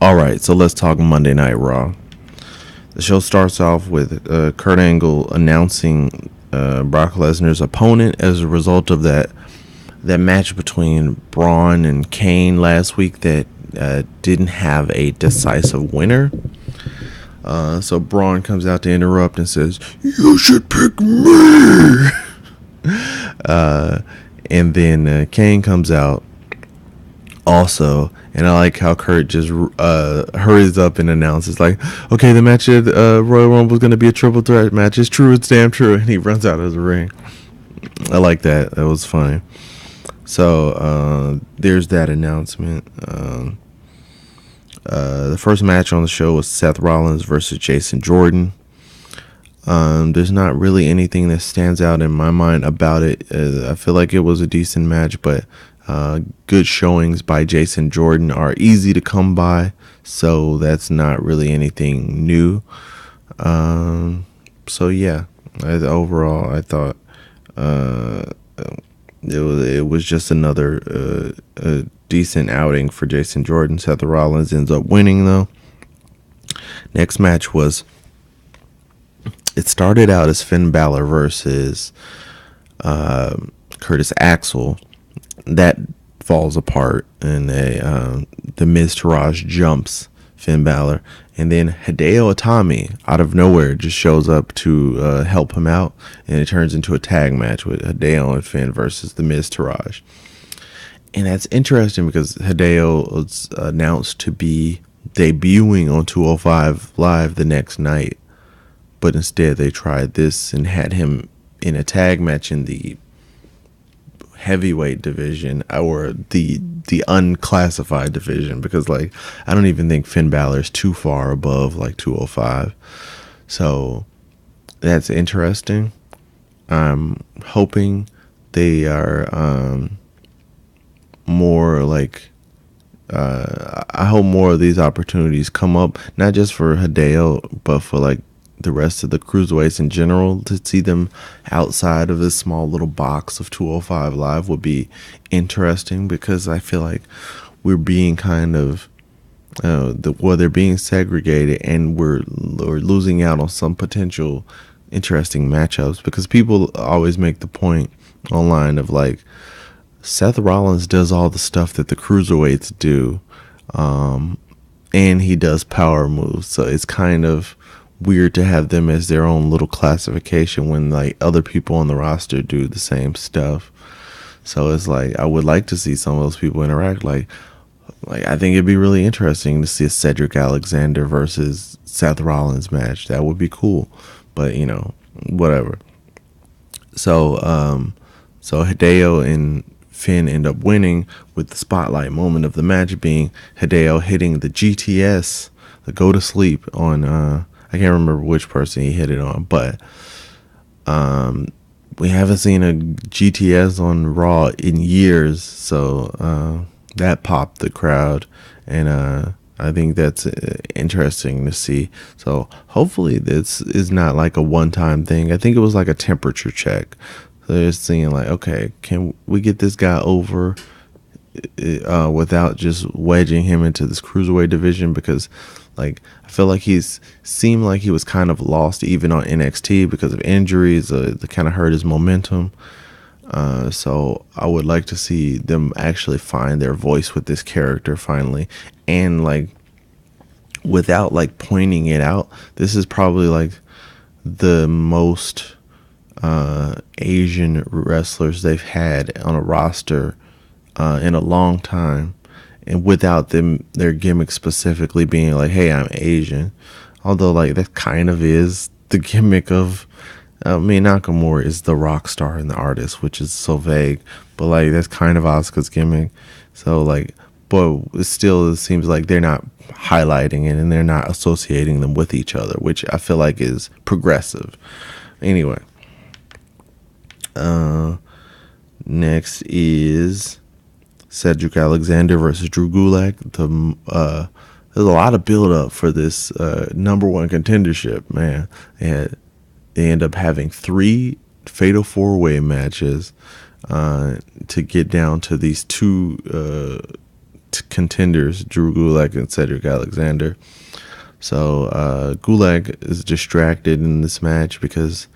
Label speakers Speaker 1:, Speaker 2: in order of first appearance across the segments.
Speaker 1: All right, so let's talk Monday Night Raw. The show starts off with Kurt Angle announcing Brock Lesnar's opponent as a result of that match between Braun and Kane last week that didn't have a decisive winner. So Braun comes out to interrupt and says, "You should pick me." And then Kane comes out also, and I like how Kurt just hurries up and announces, like, okay, the match at Royal Rumble is going to be a triple threat match. It's true, it's damn true. And he runs out of the ring. I like that. That was funny. So there's that announcement. The first match on the show was Seth Rollins versus Jason Jordan. There's not really anything that stands out in my mind about it. I feel like it was a decent match, but good showings by Jason Jordan are easy to come by, so that's not really anything new. So yeah, overall I thought it was just another decent outing for Jason Jordan. Seth Rollins ends up winning though. Next match it started out as Finn Balor versus Curtis Axel. That falls apart, and the Miz Taraj jumps Finn Balor, and then Hideo Itami out of nowhere just shows up to help him out, and it turns into a tag match with Hideo and Finn versus the Miz Taraj. And that's interesting because Hideo was announced to be debuting on 205 Live the next night, but instead they tried this and had him in a tag match in the heavyweight division, or the unclassified division, because like I don't even think Finn Balor is too far above like 205. So that's interesting. I'm hoping they are more like I hope more of these opportunities come up, not just for Hideo but for like the rest of the cruiserweights in general. To see them outside of this small little box of 205 Live would be interesting, because I feel like we're being kind of they're being segregated, and we're losing out on some potential interesting matchups, because people always make the point online of like, Seth Rollins does all the stuff that the cruiserweights do, and he does power moves, so it's kind of weird to have them as their own little classification when like other people on the roster do the same stuff. So it's like I would like to see some of those people interact. Like I think it'd be really interesting to see a Cedric Alexander versus Seth Rollins match. That would be cool, but whatever. So Hideo and Finn end up winning, with the spotlight moment of the match being Hideo hitting the GTS, the go to sleep, on I can't remember which person he hit it on, but we haven't seen a GTS on Raw in years, so that popped the crowd, and I think that's interesting to see. So hopefully this is not like a one-time thing. I think it was like a temperature check. So they're seeing like, okay, can we get this guy over without just wedging him into this cruiserweight division? Because like I feel like seemed like he was kind of lost even on NXT because of injuries. That kind of hurt his momentum. So I would like to see them actually find their voice with this character finally, and like without like pointing it out, this is probably like the most Asian wrestlers they've had on a roster in a long time, and without their gimmick specifically being like, hey, I'm Asian. Although like that kind of is the gimmick of Nakamura is the rock star and the artist, which is so vague, but like that's kind of Asuka's gimmick. So like, but it seems like they're not highlighting it and they're not associating them with each other, which I feel like is progressive. Anyway, next is Cedric Alexander versus Drew Gulak. There's a lot of build up for this number one contendership, man. They end up having 3 fatal 4-way matches to get down to these 2 contenders, Drew Gulak and Cedric Alexander. So Gulak is distracted in this match because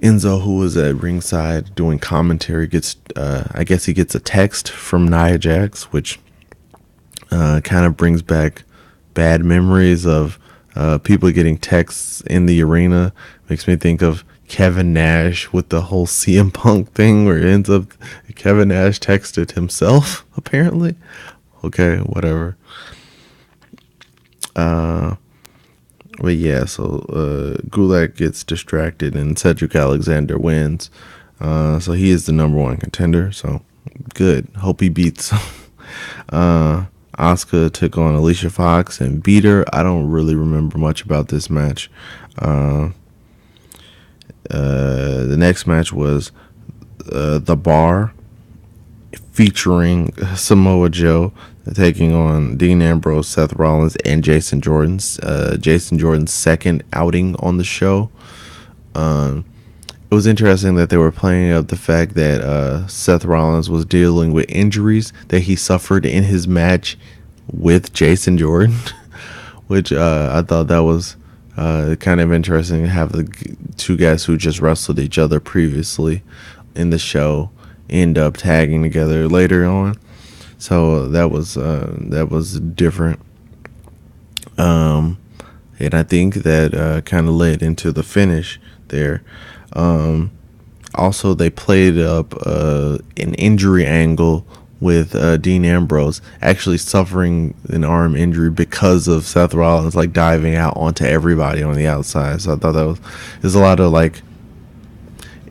Speaker 1: Enzo, who was at ringside doing commentary, gets I guess he gets a text from Nia Jax, which kind of brings back bad memories of people getting texts in the arena. Makes me think of Kevin Nash with the whole CM Punk thing, where it ends up Kevin Nash texted himself, apparently. Okay, whatever. But yeah, so Gulak gets distracted and Cedric Alexander wins. So he is the number one contender. So good. Hope he beats. Asuka took on Alicia Fox and beat her. I don't really remember much about this match. The next match was The Bar featuring Samoa Joe taking on Dean Ambrose, Seth Rollins, and Jason Jordan. Jason Jordan's second outing on the show. It was interesting that they were playing up the fact that Seth Rollins was dealing with injuries that he suffered in his match with Jason Jordan, which I thought that was kind of interesting to have the two guys who just wrestled each other previously in the show end up tagging together later on. So that was different. And I think that kind of led into the finish there. Also, they played up an injury angle with Dean Ambrose actually suffering an arm injury because of Seth Rollins like diving out onto everybody on the outside. So I thought there's a lot of like,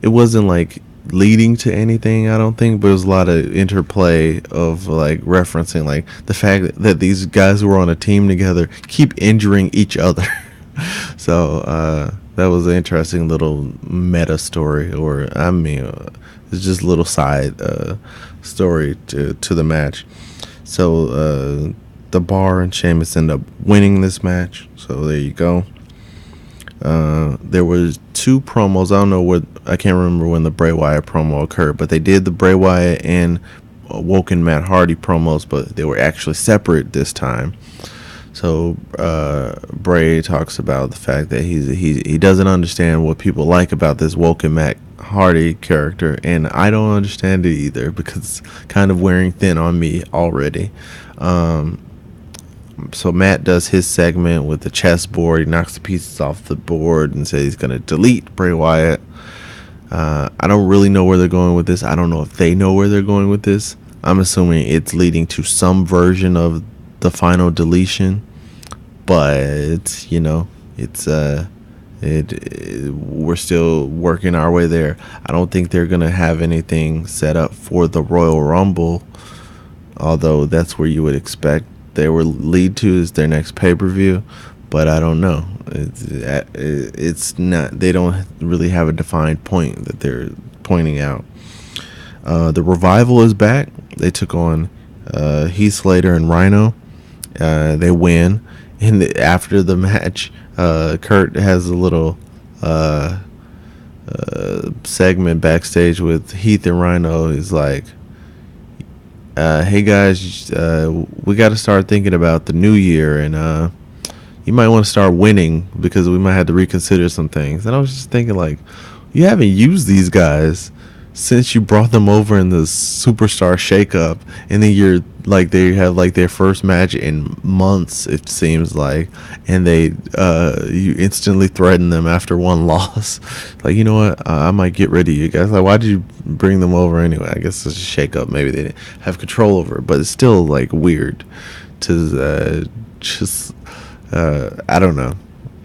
Speaker 1: it wasn't like leading to anything, I don't think, but it was a lot of interplay of like referencing like the fact that these guys who were on a team together keep injuring each other. So that was an interesting little meta story, or I mean it's just a little side story to the match. So The Bar and Sheamus end up winning this match, so there you go. There was two promos. I can't remember when the Bray Wyatt promo occurred, but they did the Bray Wyatt and Woken Matt Hardy promos, but they were actually separate this time. So Bray talks about the fact that he doesn't understand what people like about this Woken Matt Hardy character, and I don't understand it either because it's kind of wearing thin on me already. So Matt does his segment with the chessboard. He knocks the pieces off the board and says he's going to delete Bray Wyatt. I don't really know where they're going with this. I don't know if they know where they're going with this. I'm assuming it's leading to some version of the final deletion. But, you know, we're still working our way there. I don't think they're going to have anything set up for the Royal Rumble, although that's where you would expect they will lead to is their next pay-per-view, but I don't know. It's not. They don't really have a defined point that they're pointing out. The Revival is back. They took on Heath Slater and Rhino. They win. And after the match, Kurt has a little segment backstage with Heath and Rhino. He's like, hey guys, we got to start thinking about the new year, and you might want to start winning because we might have to reconsider some things. And I was just thinking, like, you haven't used these guys since you brought them over in the Superstar Shakeup, and then you're like, they have like their first match in months, it seems like, and you instantly threaten them after one loss. Like, you know what, I might get rid of you guys. Like, why did you bring them over anyway? I guess it's a shakeup. Maybe they didn't have control over it, but it's still like weird to I don't know.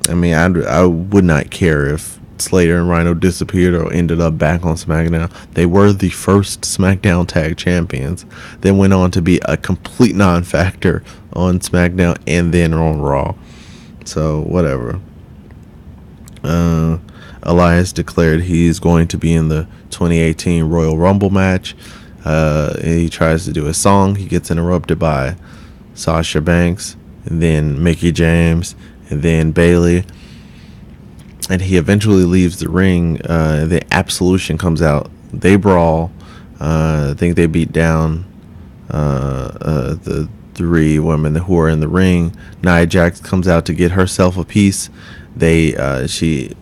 Speaker 1: I mean, I would not care if Slater and Rhino disappeared or ended up back on SmackDown. They were the first SmackDown Tag Champions, then went on to be a complete non-factor on SmackDown and then on Raw. So whatever. Elias declared he's going to be in the 2018 Royal Rumble match. He tries to do a song. He gets interrupted by Sasha Banks, and then Mickie James, and then Bayley. And he eventually leaves the ring. The Absolution comes out. They brawl. I think they beat down the three women who are in the ring. Nia Jax comes out to get herself a piece. She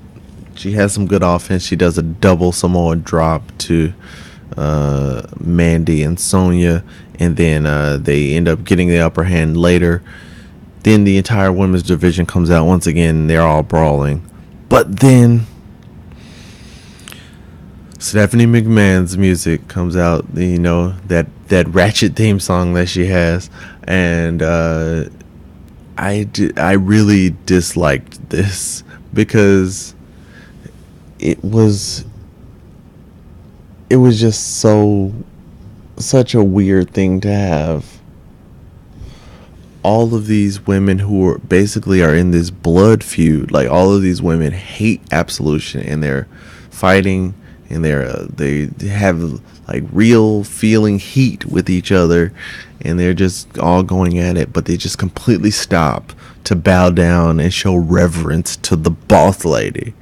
Speaker 1: has some good offense. She does a double Samoan drop to Mandy and Sonya, and then they end up getting the upper hand later. Then the entire women's division comes out once again. They're all brawling, but then Stephanie McMahon's music comes out. You know, that ratchet theme song that she has, and I really disliked this because it was just such a weird thing to have all of these women who are basically are in this blood feud. Like, all of these women hate Absolution, and they're fighting, and they have like real feeling heat with each other, and they're just all going at it, but they just completely stop to bow down and show reverence to the boss lady.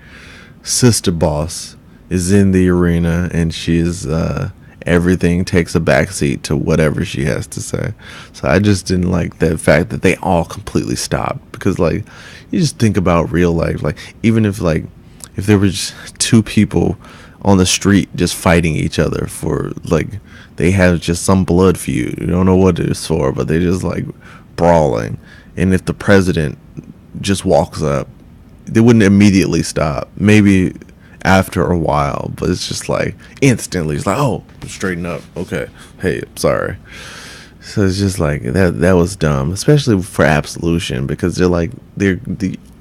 Speaker 1: Sister Boss is in the arena, and she's everything takes a backseat to whatever she has to say. So I just didn't like the fact that they all completely stopped, because like, you just think about real life, like even if there were just two people on the street just fighting each other for like, they have just some blood feud, you don't know what it's for, but they just like brawling, and if the president just walks up, they wouldn't immediately stop, maybe after a while, but it's just like instantly it's like, oh, straighten up, okay, hey, I'm sorry. So it's just like that was dumb, especially for Absolution, because they're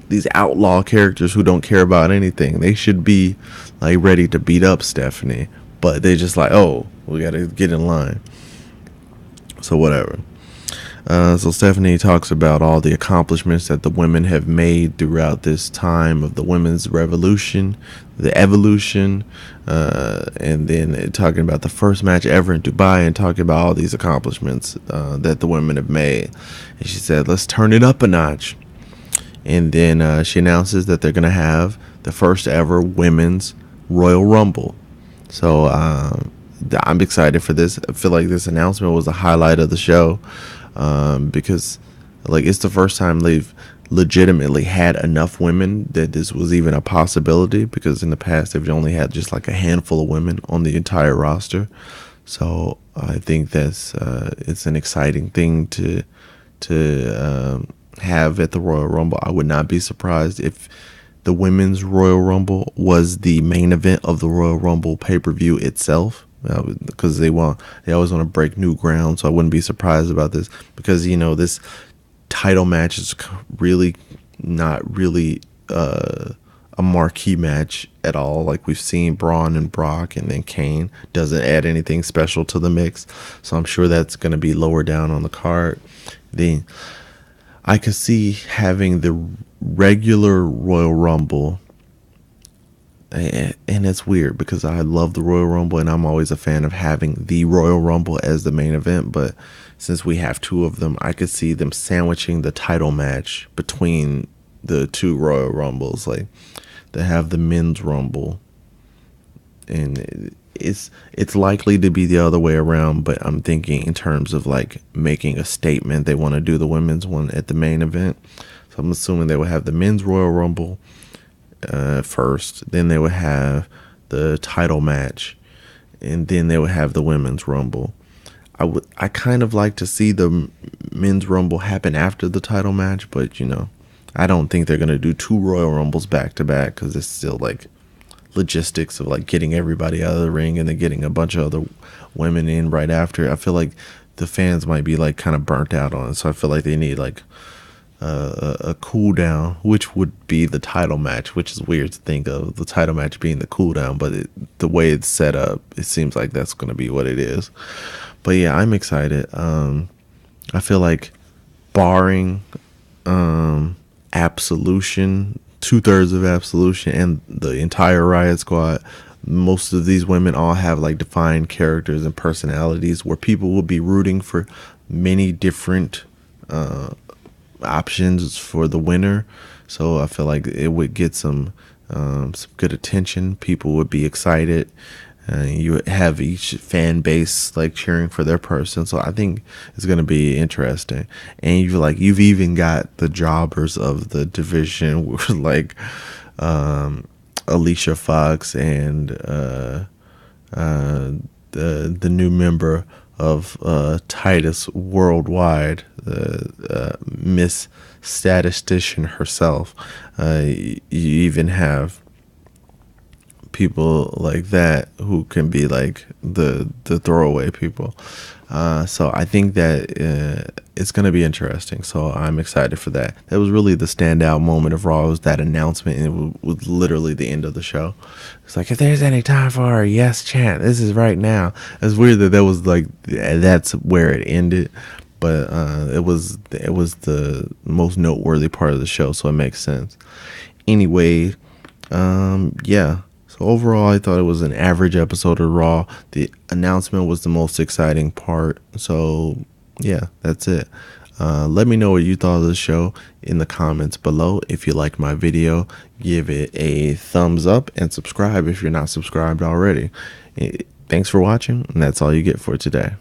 Speaker 1: these outlaw characters who don't care about anything. They should be like ready to beat up Stephanie, but they just like, oh, we gotta get in line. So whatever. So Stephanie talks about all the accomplishments that the women have made throughout this time of the women's revolution, the evolution, and then talking about the first match ever in Dubai, and talking about all these accomplishments that the women have made. And she said, let's turn it up a notch. And then she announces that they're going to have the first ever women's Royal Rumble. So I'm excited for this. I feel like this announcement was the highlight of the show. Because like, it's the first time they've legitimately had enough women that this was even a possibility, because in the past they've only had just like a handful of women on the entire roster. So I think that's it's an exciting thing to have at the Royal Rumble. I would not be surprised if the women's Royal Rumble was the main event of the Royal Rumble pay-per-view itself. Because they always want to break new ground, so I wouldn't be surprised about this, because you know, this title match is really not really a marquee match at all. Like, we've seen Braun and Brock, and then Kane doesn't add anything special to the mix, so I'm sure that's going to be lower down on the card. Then I could see having the regular Royal Rumble. And it's weird, because I love the Royal Rumble, and I'm always a fan of having the Royal Rumble as the main event. But since we have two of them, I could see them sandwiching the title match between the two Royal Rumbles. Like, they have the men's Rumble, and it's likely to be the other way around. But I'm thinking in terms of like making a statement, they want to do the women's one at the main event. So I'm assuming they will have the men's Royal Rumble first, then they would have the title match, and then they would have the women's Rumble. I kind of like to see the men's Rumble happen after the title match, but you know, I don't think they're gonna do two Royal Rumbles back to back, because it's still like logistics of like getting everybody out of the ring and then getting a bunch of other women in right after. I feel like the fans might be like kind of burnt out on it, so I feel like they need like a cool down, which would be the title match, which is weird to think of the title match being the cool down, but the way it's set up, it seems like that's going to be what it is. But yeah, I'm excited. I feel like barring Absolution, 2/3 of Absolution, and the entire Riot Squad, most of these women all have like defined characters and personalities where people will be rooting for many different options for the winner. So I feel like it would get some good attention. People would be excited, You have each fan base like cheering for their person, so I think it's gonna be interesting. And you've even got the jobbers of the division, like Alicia Fox and the new member of Titus Worldwide, Miss Statistician herself. You even have people like that who can be like the throwaway people. So I think that it's going to be interesting. So I'm excited for that. That was really the standout moment of Raw, was that announcement, and it was literally the end of the show. It's like, if there's any time for a yes chant, this is right now. It's weird that was like, that's where it ended. But it was the most noteworthy part of the show, so it makes sense. Anyway, yeah. So overall, I thought it was an average episode of Raw. The announcement was the most exciting part. So yeah, that's it. Let me know what you thought of the show in the comments below. If you liked my video, give it a thumbs up and subscribe if you're not subscribed already. Thanks for watching, and that's all you get for today.